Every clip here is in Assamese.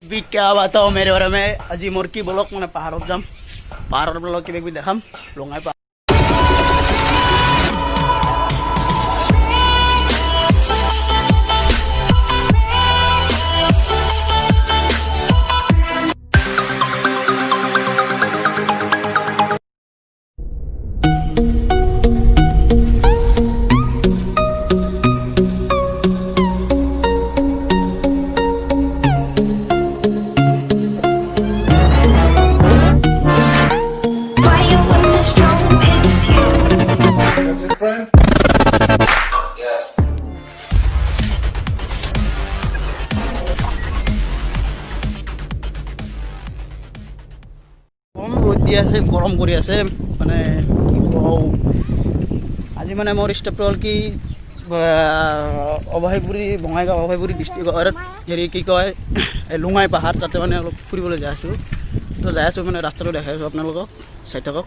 भी क्या बताओ मेरे बारे में আজি मोर की ब्लॉग मैं पहाड़ जाम पहाड़ ब्लॉग की भी देखाम लंगाई কম ৰ'দ দি আছে গৰম কৰি আছে মানে আজি মানে মোৰ ষ্টেপটো হ'ল কি অভয়পুৰী বঙাইগাঁও অভয়পুৰী ডিষ্ট্ৰিক্টৰ হেৰি কি কয় লুঙাই পাহাৰ তাতে মানে অলপ ফুৰিবলৈ যাই আছোঁ তো যাই আছোঁ মানে ৰাস্তাটো দেখাই আছোঁ আপোনালোকক চাই থাকক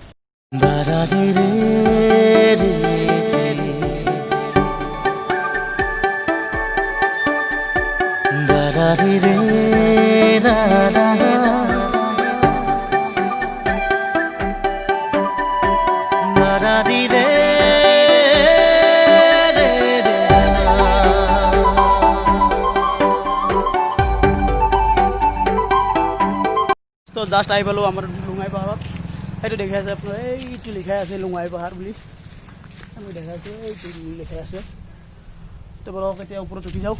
তো জাষ্ট আহি পালোঁ আমাৰ লুঙাই পাহাৰত সেইটো দেখাই আছে আপোনাৰ এইটো লিখাই আছে লুঙাই পাহাৰ বুলি আমি দেখাই আছোঁ এইটো লিখাই আছে তো বলক এতিয়া ওপৰত উঠি যাওঁ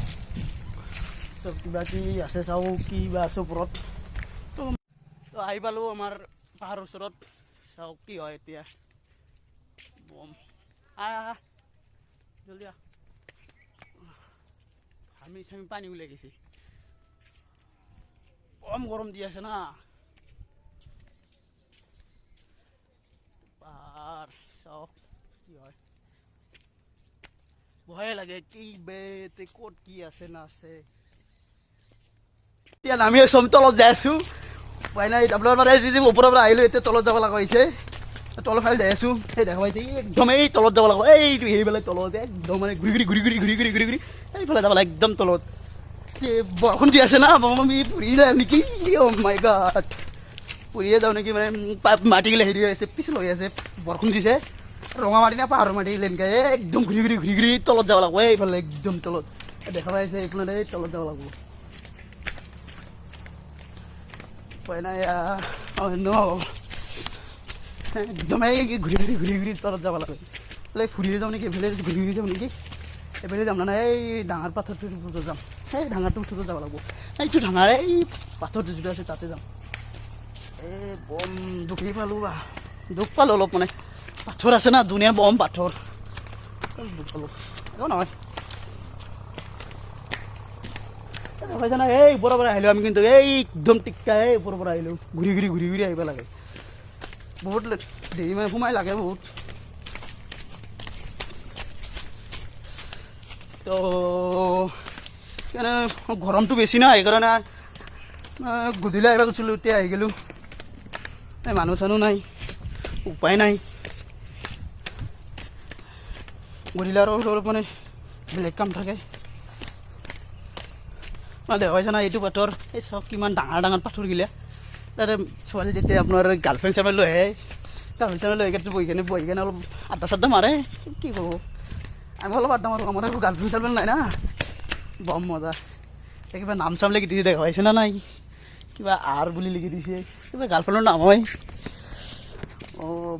তো কিবা কি আছে চাওঁ কিবা আছে ওপৰত তো আহি পালোঁ আমাৰ পাহাৰৰ ওচৰত চাওঁ কি হয় এতিয়া বম জলদি আমি পানী ওলাই গেছি কম গৰম দি আছে না পাহাড় সব কি হয় ভয় লাগে কি বেতে ক'ত কি আছে না আছে এতিয়া নামি আছোঁ তলত যাই আছোঁ উপায় নাই আপোনালোকৰ ওপৰৰ পৰা আহিলোঁ এতিয়া তলত যাব লগা হৈছে তলৰ ফালে যাই আছোঁ সেই দেখা পাইছে একদম এই তলত যাব লাগিব এইটো সেইফালে তলত একদম মানে ঘূৰি ঘূৰি এইফালে যাব লাগে একদম তলত বৰষুণ দি আছে না আমি ফুৰি যাম নেকি মাই গড ফুৰিয়ে যাওঁ নেকি মানে মাটিগিলা হেৰি হৈ আছে পিছল হৈ আছে বৰষুণ দিছে ৰঙা মাটি না পাহাৰৰ মাটি লেনকে একদম ঘূৰি ঘূৰি তলত যাব লাগিব এইফালে একদম তলত দেখা পাইছে এইফালে তলত যাব লাগিব উপায় নাই একদম এই ঘূৰি ঘূৰি তলত যাব লাগে ফুৰিয়ে যাওঁ নেকি এইফালে ঘূৰি যাওঁ নেকি এইফালে যাম না এই ডাঙৰ পাথৰটোৰ ওপৰত যাম এই ডাঙৰটোৰ ওচৰত যাব লাগিব এইটো ডাঙৰ এই পাথৰটো যিটো আছে তাতে যাম এই বম দুখি পালোঁ বা দুখ পালোঁ অলপ মানে পাথৰ আছে না ধুনীয়া বম পাথৰ দুখ পালোঁ একো নহয় হয় জানা এই ওপৰৰ পৰা আহিলোঁ আমি কিন্তু এই একদম টিক্কা এই ওপৰৰ পৰা আহিলোঁ ঘূৰি ঘূৰি আহিব লাগে বহুত দেৰি মানে সোমাই লাগে বহুত তো গৰমটো বেছি না সেইকাৰণে গধূলি আহিব গৈছিলোঁ এতিয়া আহি গ'লোঁ এই মানুহ চানুহ নাই উপায় নাই গধূলি আৰু অলপ মানে বেলেগ কাম থাকে দেখা পাইছে না এইটো পাথৰ এই চব কিমান ডাঙৰ পাথৰগিলা তাতে ছোৱালী যেতিয়া আপোনাৰ গাৰ্লফ্ৰেণ্ড চাবলৈ লৈ আহে গাৰ্লফ্ৰেণ্ড চাবলৈ লৈ বহি কেনে অলপ আড্ডা চাড্ডা মাৰে কি কৰোঁ আমি অলপ আড্ডা মাৰোঁ আমাৰ গাৰ্লফ্ৰেণ্ড চাৰ্লফ্ৰেণ্ড নাই না বম মজা কিবা নাম চাম লিখি দিছে দেখা পাইছে না নাই কিবা আৰ বুলি লিখি দিছে কিবা গাৰ্লফ্ৰেণ্ডৰ নাম হয়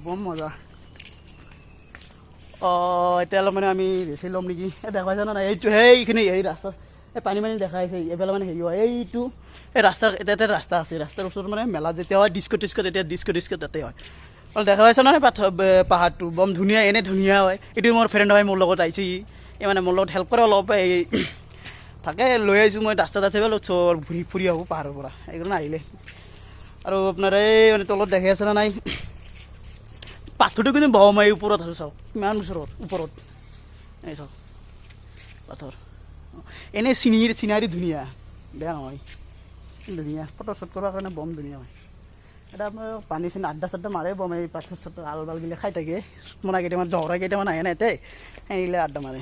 বম মজা এতিয়া অলপ মানে আমি ৰেচি ল'ম নেকি দেখা পাইছে না নাই এইটো সেইখিনি এই ৰাস্তা এই পানী দেখাইছে এইফালে মানে হেৰি হয় এইটো এই ৰাস্তাৰ এটা ৰাস্তা আছে ৰাস্তাৰ ওচৰত মানে মেলা যেতিয়া হয় ডিস্কো তেতিয়া ডিস্কো তাতে হয় দেখা পাইছে নহয় পাহাৰটো বম ধুনীয়া এনে ধুনীয়া হয় এইটো মোৰ ফ্ৰেণ্ড হয় মোৰ লগত আহিছে এই মানে মোৰ লগত হেল্প কৰে অলপ এই তাকে লৈ আহিছোঁ মই ৰাস্তাত আছে বোলো ফুৰি আহোঁ পাহাৰৰ পৰা এইকাৰণে আহিলে আৰু আপোনাৰ এই মানে তলত দেখি আছে না নাই পাথৰটো কিন্তু বম এই ওপৰত আছোঁ চাওক কিমান ওপৰত এই চাওক পাথৰ এনেই চিনাৰী ধুনীয়া বেয়া নহয় ধুনীয়া ফটো শ্বট কৰাৰ কাৰণে বম ধুনীয়া হয় এটা আপোনাৰ পানী চানী আড্ডা চাড্ডা মাৰে বম এই পাথৰ চাথৰ আল বালগিলা খাই থাকে মোনা কেইটামান জহৰা কেইটামান আহে না ইয়াতে সেইগিলা আড্ডা মাৰে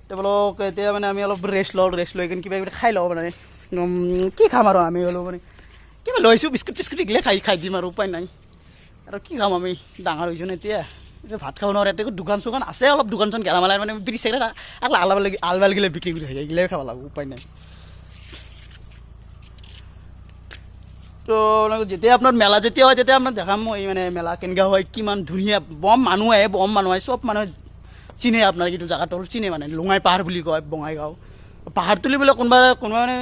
তো বোলো এতিয়া মানে আমি অলপ ৰেষ্ট লৈ কিনে কিবা কিবি খাই লওঁ মানে কি খাম আৰু আমি হ'লেও মানে কিবা লৈছোঁ বিস্কুট চিস্কুট এইগিলা খাই দিম আৰু উপায় নাই আৰু কি খাম আমি ডাঙৰ হৈছোঁ ন এতিয়া ভাত খাব নোৱাৰোঁ ইয়াতে দোকান চোকান আছে অলপ দোকান চোন গেলামালাৰ মানে বিৰি চিগাৰেট আলবাল গিলে বিক্ৰী কৰি থাকে এইগিলাই খাব লাগিব উপায় নাই তো যেতিয়া আপোনাৰ মেলা যেতিয়া হয় তেতিয়া আপোনাৰ দেখাম মই মানে মেলা কেনেকুৱা হয় কিমান ধুনীয়া বম মানুহ আহে চব মানুহে চিনে আপোনাৰ এইটো জেগাটো চিনে মানে লুঙাই পাহাৰ বুলি কয় বঙাইগাঁও পাহাৰতলি বোলে কোনোবা মানে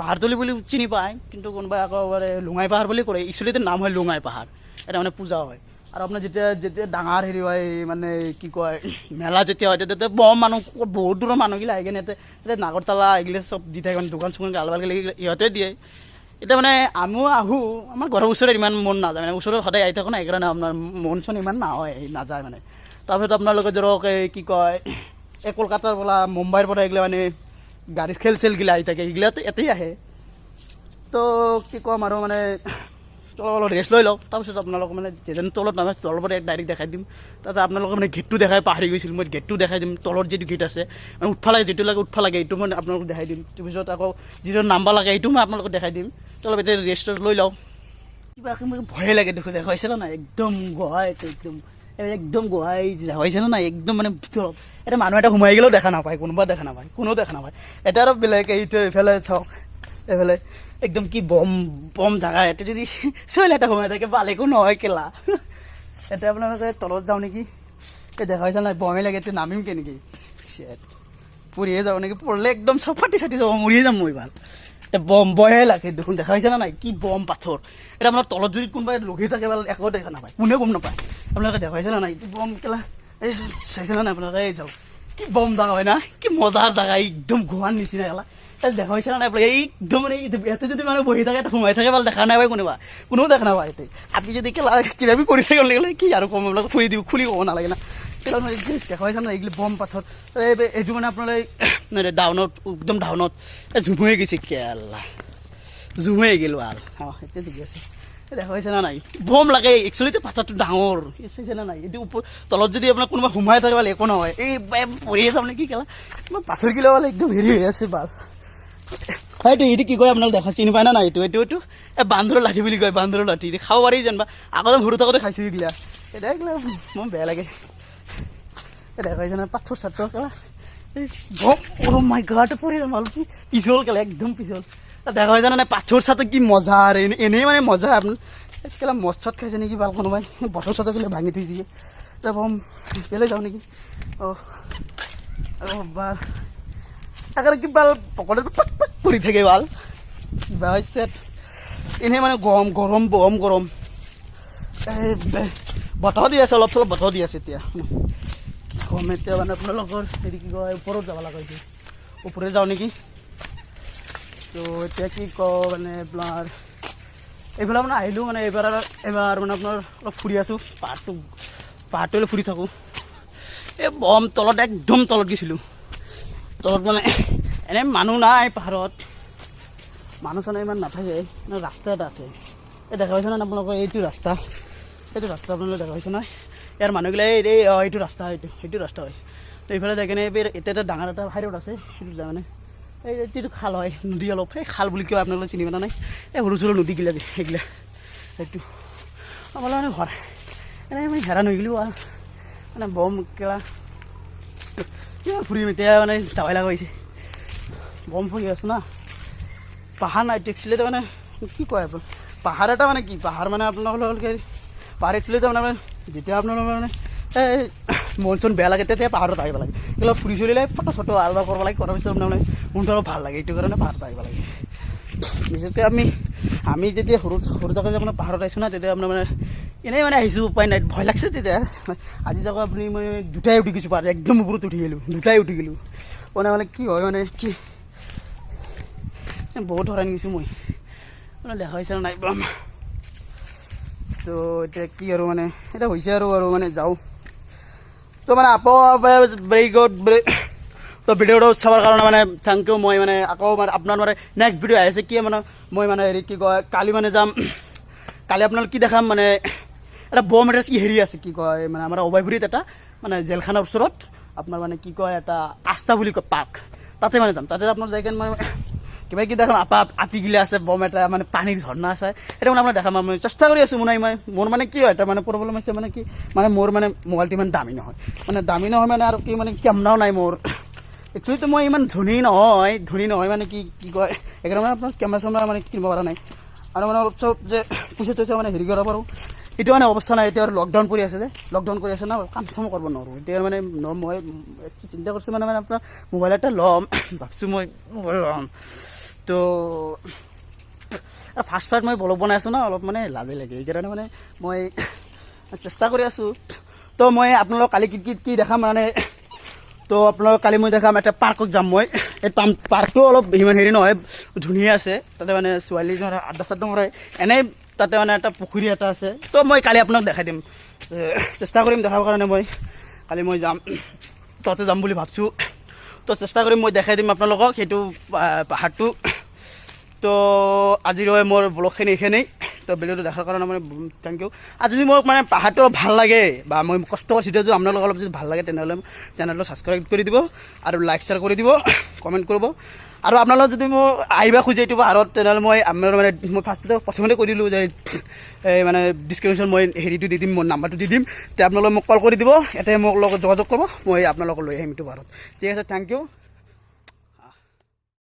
পাহাৰতলি বুলি চিনি পায় কিন্তু কোনোবাই আকৌ লুঙাই পাহাৰ বুলি কৰে একচুৱেলিটো নাম হয় লুঙাই পাহাৰ এটা মানে পূজা হয় আৰু আপোনাৰ যেতিয়া ডাঙৰ হেৰি হয় মানে কি কয় মেলা যেতিয়া হয় তেতিয়া বম মানুহ বহুত দূৰৰ মানুহগিলা আহি কিনে এতিয়া নাগৰতলা এইগিলা চব দি থাকে মানে দোকান চোকান আলবাল গিলে ইহঁতে দিয়ে এতিয়া মানে আমিও আহোঁ আমাৰ ঘৰৰ ওচৰত ইমান মন নাযায় মানে ওচৰত সদায় আহি থাকোঁ না সেইকাৰণে আপোনাৰ মন চন ইমান নহয় নাযায় মানে তাৰপিছত আপোনালোকে ধৰক কি কয় এই কলকাতাৰ পৰা মুম্বাইৰ পৰা এইগিলা মানে গাড়ী খেল চেলগিলা আহি থাকে এইগিলাতো এতেই আহে তো কি ক'ম আৰু মানে অলপ ৰেষ্ট লৈ লওক তাৰপিছত আপোনালোকক মানে যেন তলত নামে তলৰ পৰা ডাইৰেক্ট দেখাই দিম তাৰপিছত আপোনালোকক মানে গেটটো দেখাই পাহৰি গৈছিলোঁ মই গেটটো দেখাই দিম তলত যিটো গেট আছে মানে উঠবা লাগে যিটো লাগে উঠবা লাগে এইটো মই আপোনালোকক দেখাই দিম তাৰপিছত আকৌ যিটো নাম্বাৰ লাগে এইটো মই আপোনালোকক দেখাই দিম তো অলপ এতিয়া ৰেষ্ট লৈ লওক কিবা মোক ভয়ে লাগে দেখোঁ দেখাইছিলে নাই একদম গুহাই একদম গুহাই দেখাইছিলে নাই একদম মানে ভিতৰত এটা মানুহ এটা সোমাই গ'লেও দেখা নাপায় কোনোবা দেখা নাপায় কোনেও দেখা নাপায় এটা আৰু বেলেগ এইটো এইফালে চাওক এইফালে একদম কি বম জাগা ইয়াতে যদি চইল এটা সোমাই থাকে ভাল একো নহয় কেলা এতিয়া আপোনালোকে তলত যাওঁ নেকি এই দেখাইছে নাই বমে লাগে এতিয়া নামিম কেনেকৈ পৰিয়ে যাওঁ নেকি পৰিলে একদম চব ফাটি চাটি যাব মৰিয়ে যাম মই ভাল এতিয়া বমহে লাগে দেখোন দেখাইছে নাই কি বম পাথৰ এতিয়া আপোনাৰ তলত যদি কোনোবাই লঘি থাকে ভাল একো দেখা নাপায় কোনেও গম নাপায় আপোনালোকে দেখাইছে নাই এইটো বম কেলা এই চাইছে নাই আপোনালোকে এই যাওক কি বম জাগা হয় না কি মজাৰ জাগা একদম গুহাৰ নিচিনা কেলা দেখাইছে নাই একদম মানে ইয়াতে যদি মানে বহি থাকে সোমাই থাকে ভাল দেখা নাপায় কোনেও দেখা নাপায় ইয়াতে আপুনি যদি কেলা কিবাবি কৰি থাকিব লাগিলে কি আৰু কম আপোনালোকে খুলি ক'ব নালাগে না দেখাইছে নাই এইগিলা বম পাথৰ এইটো মানে আপোনালোকে ডাউনত একদম ডাউনত জুম হৈ গৈছে কেলা জুম হৈ গ'লো আৰু এতিয়া ঠিকে আছে দেখাইছে না নাই বম লাগে একচুৱেলিটো পাথৰটো ডাঙৰ চাইছে না নাই এইটো ওপৰত তলত যদি আপোনাৰ কোনোবা সোমাই থাকে ভাল একো নহয় এই পৰিয়ে যাম নেকি কেলা পাথৰগিলা ভাল একদম হেৰি হৈ আছে ভাল হয়তো এইটো কি কয় আপোনালোকে দেখা চিনি পায় না নাই এইটো এই বান্দৰৰ লাঠি বুলি কয় বান্দৰৰ লাঠি খাব পাৰি যেনিবা আগতে সৰু থাকোঁতে খাইছোঁ এইগিলা এতিয়া এইগিলা মোৰ বেয়া লাগে দেখাইছে না পাথৰ চাথৰ কেলা মাই গাটো পৰি যাম ভাল কি পিছল কেলা একদম পিছল দেখা যায় নাই পাথৰ চাথৰ কি মজা আৰু এনেই মানে মজা আপোনাৰ কেলা মদ চদ খাইছে নেকি ভাল কোনোবাই বটল চটল কেলে ভাঙি থৈ দিয়ে এতিয়া বম পেলাই যাওঁ নেকি বাল তাকে কিবা পকৰত পাক পাক কৰি থাকে ভাল কিবা হৈছে এনেই মানে গৰম বতাহ দি আছে অলপ চলপ বতাহ দি আছে এতিয়া গৰম এতিয়া মানে আপোনালোকৰ হেৰি কি কয় ওপৰত যাব লগা হৈছে ওপৰে যাওঁ নেকি তো এতিয়া কি কওঁ মানে আপোনাৰ এইফালে মানে আহিলোঁ মানে এবাৰ মানে আপোনাৰ অলপ ফুৰি আছোঁ পাহাৰটো অলপ ফুৰি থাকোঁ এই বম তলত একদম তলত গৈছিলোঁ তলত মানে এনেই মানুহ নাই পাহাৰত মানুহ চানুহ ইমান নাথাকে ৰাস্তা এটা আছে এই দেখা পাইছে নাই আপোনালোকৰ এইটো ৰাস্তা আপোনালোকে দেখা পাইছে নাই ইয়াৰ মানুহগিলা এইটো ৰাস্তা সেইটো ৰাস্তা হয় তো এইফালে যাই কিনে এতিয়া এটা ডাঙৰ এটা হাইৰোড আছে সেইটো যায় মানে এইটো খাল হয় নদী অলপ সেই খাল বুলি কয় আপোনালোকে চিনি পোৱা নাই এই সৰু সৰু নদীগিলা সেইগিলা সেইটো আমাৰ মানে ঘৰ এনেই মই হেৰাণ হৈ গ'লোঁ আৰু মানে বম কেলা কিমান ফুৰিম এতিয়া মানে যাবই লগা হৈছে বম ফুৰি আছোঁ না পাহাৰ নাই একচুৱেলিটো মানে কি কয় পাহাৰ এটা মানে কি পাহাৰ মানে আপোনালোকে পাহাৰ একচুৱেলিটো মানে যেতিয়া আপোনালোকৰ মানে এই মন চন বেয়া লাগে তেতিয়া পাহাৰত আহিব লাগে কিবা ফুৰি চলিলে ফটো চটো আৰু কৰিব লাগে কৰাৰ পিছত আপোনালোকে মনটো অলপ ভাল লাগে এইটো কাৰণে পাহাৰত আহিব লাগে বিশেষকৈ আমি যেতিয়া সৰু থাকোঁতে আপোনাৰ পাহাৰত আহিছোঁ না তেতিয়া আপোনাৰ মানে এনেই মানে আহিছোঁ উপায় নাই ভয় লাগছে তেতিয়া আজি যাক আপুনি মই দুটাই উঠি গৈছোঁ পাহাৰ একদম ওপৰত উঠি গ'লোঁ মানে কি হয় মানে কি বহুত হৰাণ গৈছোঁ মই মানে দেখা হৈছে নাই বম তো এতিয়া কি আৰু মানে এতিয়া হৈছে আৰু মানে যাওঁ তো মানে আকৌ তো ভিডিঅ'টো চাবৰ কাৰণে মানে থেংক ইউ মই মানে আকৌ মানে আপোনাৰ মানে নেক্সট ভিডিঅ' আহিছে কি মানে মই মানে হেৰি কি কয় কালি মানে যাম কালি আপোনালোকে কি দেখাম মানে এটা বম এটা হেৰি আছে কি কয় মানে আমাৰ অভয়পুৰীত এটা মানে জেলখানাৰ ওচৰত আপোনাৰ মানে কি কয় এটা আস্থা বুলি কয় পাৰ্ক তাতে মানে যাম তাতে আপোনাৰ যাই কিনে মানে কিবা কি দেখাম আপি গিলা আছে বম এটা মানে পানীৰ ঝৰ্ণা আছে এটা মানে আপোনাক দেখাম মই চেষ্টা কৰি আছোঁ মানে ইমান মোৰ মানে কি হয় এটা মানে প্ৰব্লেম হৈছে মানে কি মানে মোৰ মানে মোবাইলটো ইমান দামী নহয় মানে আৰু কি মানে কেমেৰাও নাই মোৰ একচুৱেলিতো মই ইমান ধনী নহয় মানে কি কয় সেইকাৰণে মানে আপোনাৰ কেমেৰা চেমেৰা মানে কিনিব পৰা নাই আৰু মানে অলপ চব যে পইচা চইচা মানে হেৰি কৰিব পাৰোঁ এইটো মানে অৱস্থা নাই এতিয়া আৰু লকডাউন কৰি আছে না কাম চাম কৰিব নোৱাৰোঁ এতিয়া মানে মই চিন্তা কৰিছোঁ মানে আপোনাৰ মোবাইল এটা ল'ম ভাবছোঁ মই মোবাইল ল'ম তো ফাৰ্ষ্ট মই ব্লগ বনাই আছোঁ ন অলপ মানে লাজে লাগে সেইকাৰণে মানে মই চেষ্টা কৰি আছোঁ তো মই আপোনালোক কালি কি দেখাম মানে তো আপোনালোক কালি মই দেখাম এটা পাৰ্কত যাম মই এই পাৰ্কটো অলপ ইমান হেৰি নহয় ধুনীয়া আছে তাতে মানে ছোৱালীজনৰ আড্ডা চাড্ডা মৰাই এনেই তাতে মানে এটা পুখুৰী এটা আছে তো মই কালি আপোনাক দেখাই দিম চেষ্টা কৰিম দেখাবৰ কাৰণে মই কালি মই যাম তাতে যাম বুলি ভাবছোঁ তো চেষ্টা কৰিম মই দেখাই দিম আপোনালোকক সেইটো পাহাৰটো তো আজিৰ মোৰ ব্লগখিনি এইখিনিই তো ভিডিঅ'টো দেখাৰ কাৰণে মানে থেংক ইউ আৰু যদি মোক মানে পাহাৰটো ভাল লাগে বা মই কষ্ট কৰি ভিডিঅ'টো আপোনালোকক অলপ যদি ভাল লাগে তেনেহ'লে চেনেলটো ছাবস্ক্ৰাইব কৰি দিব আৰু লাইক শ্বেয়াৰ কৰি দিব কমেণ্ট কৰিব আৰু আপোনালোক যদি মই আহিবা খোজে এইটো পাহাৰত তেনেহ'লে মই আপোনাৰ মানে মই প্ৰথমতে কৈ দিলোঁ যে এই মানে ডিছক্ৰিপশ্যন মই হেৰিটো দি দিম মোৰ নাম্বাৰটো দি দিম তেতিয়া আপোনালোকে মোক কল কৰি দিব ইয়াতে মোক লগত যোগাযোগ কৰিব মই আপোনালোকক লৈ আহিম এইটো পাহাৰত ঠিক আছে থেংক ইউ